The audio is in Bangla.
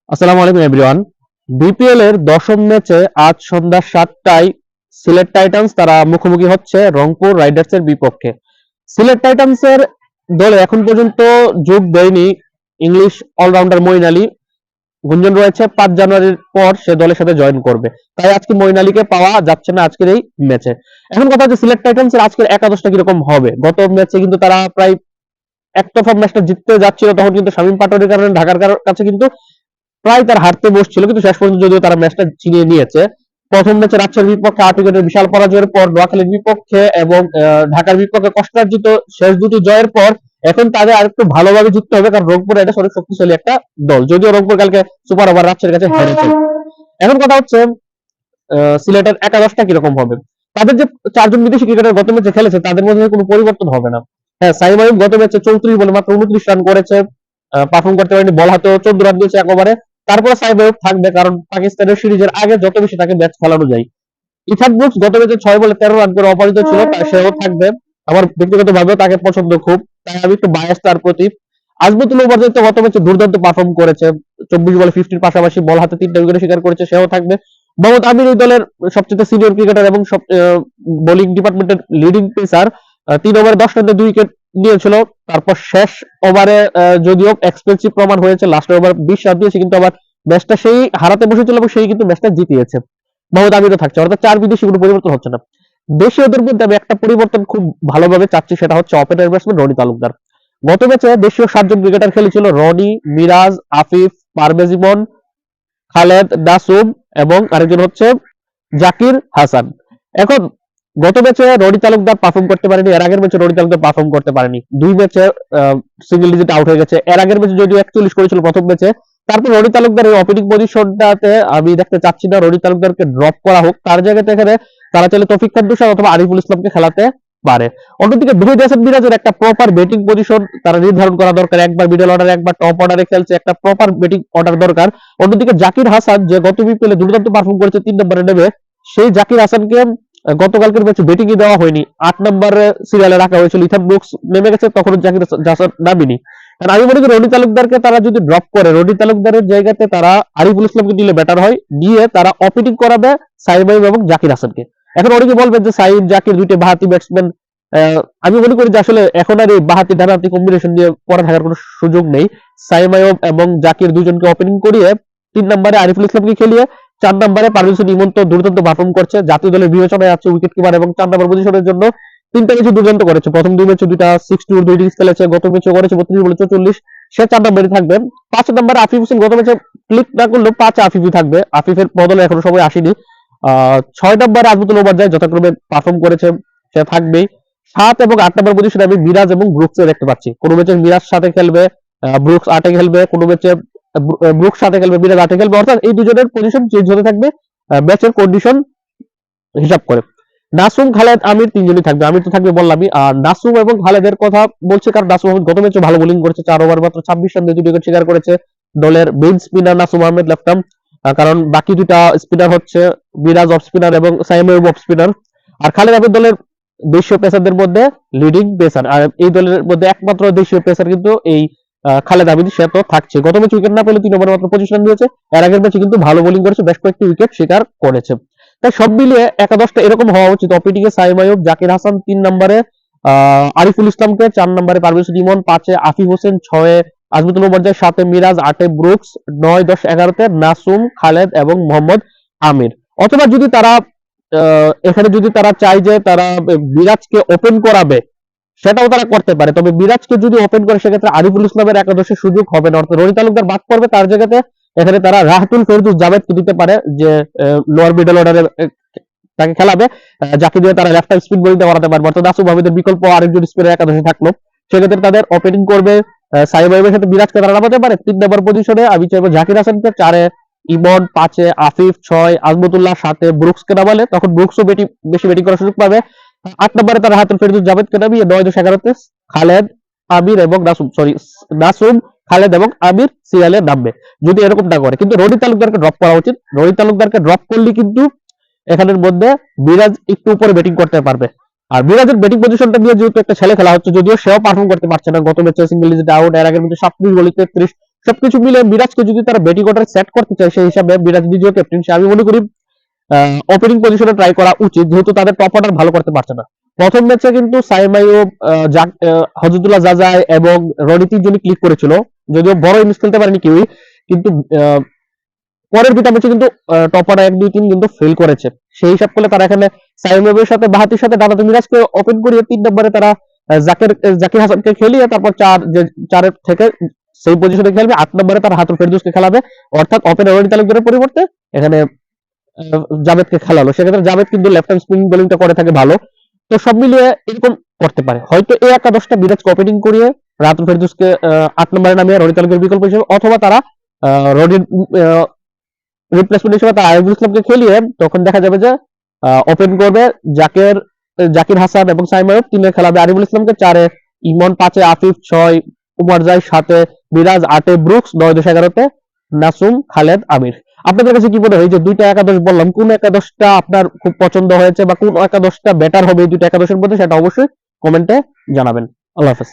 আসসালামু আলাইকুম এভরিওয়ান। বিপিএল এর দশম ম্যাচে আজ সন্ধ্যা 7টায় সিলেট টাইটান্স তারা মুখোমুখি হচ্ছে রংপুর রাইডার্স এর বিপক্ষে। সিলেট টাইটান্স এর দলে এখন পর্যন্ত যোগ দেয়নি ইংলিশ অলরাউন্ডার মঈন আলী। গুঞ্জন রয়েছে 5 জানুয়ারির পর সে দলের সাথে জয়েন করবে, তাই আজকে মঈন আলীকে পাওয়া যাচ্ছে না আজকের এই ম্যাচে। এখন কথা হচ্ছে সিলেট টাইটান্স এর আজকের একাদশটা কিরকম হবে। গত ম্যাচে কিন্তু তারা প্রায় একতরফা ম্যাচটা জিততে যাচ্ছিল, তখন কিন্তু শামীম পাটোয়ারির কারণে ঢাকার কাছে কিন্তু প্রায় তার হারতে বসছিল, কিন্তু শেষ পর্যন্ত যদিও তারা ম্যাচটা ছিনিয়ে নিয়েছে। প্রথম ম্যাচে রাজশাহীর বিপক্ষে 8 উইকেটের বিশাল পরাজয়ের পর নোয়াখালীর বিপক্ষে এবং ঢাকার বিপক্ষে কষ্টার্জিত শেষ দুটি জয়ের পর এখন তাদের আরেকটু ভালোভাবে জিততে হবে, কারণ রংপুর রাইডার্স অনেক শক্তিশালী একটা দল, যদিও রংপুর কালকে সুপার ওভার রাজশাহীর কাছে হেরেছে। এখন কথা হচ্ছে সিলেটের একাদশটা কিরকম হবে। তাদের যে 4 জন বিদেশি ক্রিকেটার গত ম্যাচে খেলেছে তাদের মধ্যে কোনো পরিবর্তন হবে না। হ্যাঁ, সাইম আইয়ুব গত ম্যাচে 34 বলে মাত্র 29 রান করেছে, পারফর্ম করতে পারেনি, বল হাতেও 14 রান দিয়েছে একবারে। তারপরে সাইম আইয়ুব থাকবে, কারণ পাকিস্তানের সিরিজের আগে যত বেশি তাকে ম্যাচ খেলানো যায়। ইথান ব্রুকস গত ম্যাচে 6 বলে 13 রান করে অপরাজিত ছিল, সেও থাকবে। আমার ব্যক্তিগতভাবেও তাকে পছন্দ খুব, তাই আমি একটু বায়াস তার প্রতি। আজমতুল্লাহ পর্যন্ত গত ম্যাচে দুর্দান্ত পারফর্ম করেছে, 24 বলে 50 পাশাপাশি বল হাতে 3টা উইকেট শিকার করেছে, সেও থাকবে। মোহাম্মদ আমির এই দলের সবচেয়ে সিনিয়র ক্রিকেটার এবং বোলিং ডিপার্টমেন্টের লিডিং পেসার। 3 ওভারে 10 রানে 2 উইকেট নিয়েছিল। তারপর শেষ ওভারে যদিও এক্সপেন্সিভ প্রমাণ হয়েছে, লাস্ট ওভার 20 রান দিয়েছে, কিন্তু আবার ম্যাচটা সেই হারাতে বসেছিল এবং সেই কিন্তু ম্যাচটা জিতিয়েছে। মোহাম্মদ আমিরও থাকছে, অর্থাৎ 4 বিদেশি কোনো পরিবর্তন হচ্ছে না। দেশীয়দের মধ্যে আমি একটা পরিবর্তন খুব ভালোভাবে চাচ্ছি, সেটা হচ্ছে ওপেনার ব্যাটসম্যান রনি তালুকদার। গত ম্যাচে দেশীয় 7 জন ক্রিকেটার খেলেছিল, রনি, মিরাজ, আফিফ, পারভেজ ইমন, খালেদ, নাসুম এবং আরেকজন হচ্ছে জাকির হাসান। এখন গত ম্যাচে রনি তালুকদার পারফর্ম করতে পারেনি, এর আগের ম্যাচে রনি তালুকদার পারফর্ম করতে পারেনি, 2 ম্যাচে সিঙ্গেল ডিজিট আউট হয়ে গেছে। এর আগের ম্যাচে যদিও 41 করেছিল প্রথম ম্যাচে। তারপর রনি তালুকদার এই ওপেনিং পজিশনটাতে আমি দেখতে চাচ্ছি না রনি তালুকদারকে ড্রপ করা হোক, তার জায়গাতে এখানে তারা চাইলে তৌফিক খাদ্দুসা অথবা আরিফুল ইসলামকে খেলাতে পারে। অন্যদিকে মেহেদী হাসান মিরাজের একটা প্রপার ব্যাটিং পজিশন তারা নির্ধারণ করা দরকার, একবার মিডল অর্ডারে একবার টপ অর্ডারে খেলছে, একটা প্রপার ব্যাটিং অর্ডার দরকার। অন্যদিকে জাকির হাসান যে গত বিপিএলে দুর্দান্ত পারফর্ম করেছে 3 নম্বরে নেমে, সেই জাকির হাসানকে গতকালকের ম্যাচে ব্যাটিং এ দেওয়া হয়নি, 8 নম্বরে সিরিয়ালে রাখা হয়েছিল। ইথান ব্রুকস নেমে গেছে, তখন জাকির হাসান নামেনি। কারণ আমি মনে করি রনি তালুকদারকে তারা যদি ড্রপ করে, রনি তালুকদারের জায়গাতে তারা আরিফুল ইসলামকে নিলে বেটার হয়, নিয়ে তারা অপেনিং করাবে সাইম আইয়ুব এবং জাকির হাসানকে। এখন অনেকে বলবেন যে সাইম জাকির দুইটা বাহাতি ব্যাটসম্যান, আমি মনে করি যে আসলে এখন আর এই বাহাতি ডানহাতি কম্বিনেশন দিয়ে পড়া থাকার কোনো সুযোগ নেই। সাইম আইয়ুব এবং জাকির দুইজনকে ওপেনিং করিয়ে 3 নম্বরে আরিফুল ইসলামকে খেলিয়ে 4 নম্বরে পারভেজ ইমন তো দুর্দান্ত পারফর্ম করছে, জাতীয় দলের বিবেচনায় আছে উইকেট কিপার এবং 4 নম্বর পজিশনের জন্য 3টা ম্যাচে দুর্দান্ত করেছে। প্রথম 2 ম্যাচে 2টা 62 2 ইনিংস খেলেছে, গত ম্যাচে করেছে 32 বলে 44, সে 4 নম্বরে থাকবে। 5 নম্বরে আফিফ হোসেন গত ম্যাচে ক্লিক না করলেও 5 আফিফই থাকবে, আফিফের বদলে এখনো সময় আসেনি। 6 নম্বরে আজমতুল ওবায়দ যথাক্রমে পারফর্ম করেছে, সে থাকবেই। 7 এবং 8 নম্বর পজিশনে আমি মিরাজ এবং ব্রুকস দেখতে পাচ্ছি। কোন ম্যাচে মিরাজ সাথে খেলবে, ব্রুকস 8 খেলবে, কোন ম্যাচে ব্রুকস সাথে খেলবে, মিরাজ 8 খেলবে, অর্থাৎ এই দুজনের পজিশন চেঞ্জ হতে থাকবে ম্যাচের কন্ডিশন হিসাব করে। নাসুম, খালেদ, আমির 3 জনই থাকবে, আমির তো থাকবে বললামই। আর নাসুম এবং খালেদের কথা বলছি কারণ নাসুম আহমেদ গত ম্যাচে ভালো বোলিং করেছে, 4 ওভার মাত্র 26 রান দিয়ে 2 উইকেট শিকার করেছে। দলের main spinner Nasum Ahmed left arm, কারণ বাকি দুটা স্পিনার হচ্ছে মিরাজ অফ স্পিনার এবং সাইম আইয়ুব অফ স্পিনার। আর খালেদ আহমেদ দলের দেশীয় পেসারদের মধ্যে লিডিং পেসার, আর এই দলের মধ্যে একমাত্র দেশীয় পেসার কিন্তু এই খালেদ আহমেদ, সে তো থাকছে। গত ম্যাচে উইকেট না পেলে 3 ওভারে মাত্র 25 রান দিয়েছে, এর আগের ম্যাচে কিন্তু ভালো বোলিং করেছে, বেশ কয়েকটি উইকেট শিকার করেছে। তাই সব মিলিয়ে একাদশটা এরকম হওয়া উচিত। ওপেনিং এ সাইম আইয়ুব, জাকির হাসান, 3 নম্বরে আরিফুল ইসলামকে, 4 নম্বরে পারভেজ ইমন, 5 আফিফ হোসেন, 6 আজমতুল ওবায়দ, 7 মিরাজ, 8 ব্রুকস, 9 10 11 নাসুম, খালেদ এবং মোহাম্মদ আমির। অথবা যদি তারা এখানে যদি তারা চায় যে তারা মিরাজকে ওপেন করাবে, সেটাও তারা করতে পারে। তবে মিরাজকে যদি ওপেন করে সেক্ষেত্রে আরিফুল ইসলামের একাদশে সুযোগ হবে না, অর্থাৎ রনি তালুকদার বাদ পড়বে, তার জায়গাতে এখানে তারা রাহাতুল ফেরদৌস জাভেদকে দিতে পারে, যে লোয়ার মিডল অর্ডারে তাকে খেলাবে, যাকে দিয়ে তারা লেফট স্পিন বোলিংটা করাতে পারবে। অর্থাৎ নাসুম আহমেদের বিকল্প আরেকজন স্পিনার একাদশে থাকলো, সেক্ষেত্রে তাদের ওপেনিং করবে সাইম আইয়ুবের সাথে মিরাজকে তারা নামাতে পারে। 3 নম্বর পজিশনে আমি চাইবো জাকির হাসানকে, 4 ইমন, 5 আফিফ, 6 আজমতুল্লাহ, 7 ব্রুকসকে নামালে তখন ব্রুকসও বেশি ব্যাটিং করার সুযোগ পাবে। 8 নম্বরে তারা রাহাতুল ফেরদৌস জাভেদকে নামিয়ে 9 10 11 খালেদ, আমির এবং নাসুম, খালেদ এবং আমির সিরিয়ালে নামবে যদি এরকমটা করে। কিন্তু রনি তালুকদারকে ড্রপ করা উচিত, রনি তালুকদারকে ড্রপ করলে কিন্তু এখানের মধ্যে মিরাজ একটু উপরে ব্যাটিং করতে পারবে। আর মিরাজের ব্যাটিং পজিশনটা নিয়ে যেহেতু একটা ছেলে খেলা হচ্ছে, যদিও সেও পারফর্ম করতে পারছে না, গত ম্যাচে সিঙ্গেল ডিজিট আউট, এর আগের ম্যাচে 37 বলে 33 সবকিছু মিলে মিরাজকে যদি তারা ব্যাটিং অর্ডারে সেট করতে চায়, সেই হিসাবে মিরাজ নিজেও ক্যাপ্টেন, আমি মনে করি ওপেনিং পজিশনে ট্রাই করা উচিত, যেহেতু তাদের টপ অর্ডার ভালো করতে পারছে না। প্রথম ম্যাচে কিন্তু সাইম আইয়ুব, হজরতুল্লাহ জাজাই এবং রনি তিনজনই ক্লিক করেছিল, যদিও বড় ইনিংস খেলতে পারেনি কেউই, কিন্তু পরের দুটা ম্যাচে কিন্তু টপ অর্ডার 1, 2, 3 কিন্তু ফেল করেছে। সেই হিসাব করলে তারা এখানে সাইম আইয়ুবের সাথে বাহাতির সাথে ডানাতে মিরাজকে ওপেন করিয়ে 3 নম্বরে তারা জাকির হাসানকে খেলিয়ে তারপর 4 থেকে সেই পজিশনে খেলবে, 8 নম্বরে তারা হাতুর ফেরদৌসকে খেলাবে, অর্থাৎ ওপেনার রনি তালুকদারের পরিবর্তে এখানে জাভেদকে খেলালো। সেক্ষেত্রে জাভেদ কিন্তু লেফট হ্যান্ড স্পিন বোলিংটা করে থাকে ভালো। তো সব মিলিয়ে এরকম করতে পারে, হয়তো এই একাদশটা মিরাজকে ওপেনিং করিয়ে রাতুল ফেরদৌসকে 8 নম্বরে নামিয়ে রনি তালুকদারের বিকল্প হিসেবে, অথবা তারা রনির রিপ্লেসমেন্ট হিসেবে তারা আইয়ুবুল ইসলামকে খেলিয়ে তখন দেখা যাবে যে ওপেন করবে জাকির হাসান এবং সাইম আইয়ুব, 3-এ খেলাবে আরিফুল ইসলামকে, 4-এ ইমন, 5-এ আফিফ, 6 উমার জাই, 7-এ মিরাজ, 8-এ ব্রুকস, 9-10-11-তে নাসুম, খালেদ, আমির। আপনাদের কাছে কি মনে হয় যে দুইটা একাদশ বললাম, কোন একাদশটা আপনার খুব পছন্দ হয়েছে বা কোন একাদশটা বেটার হবে এই দুইটা একাদশের মধ্যে, সেটা অবশ্যই কমেন্টে জানাবেন। আল্লাহ হাফেজ।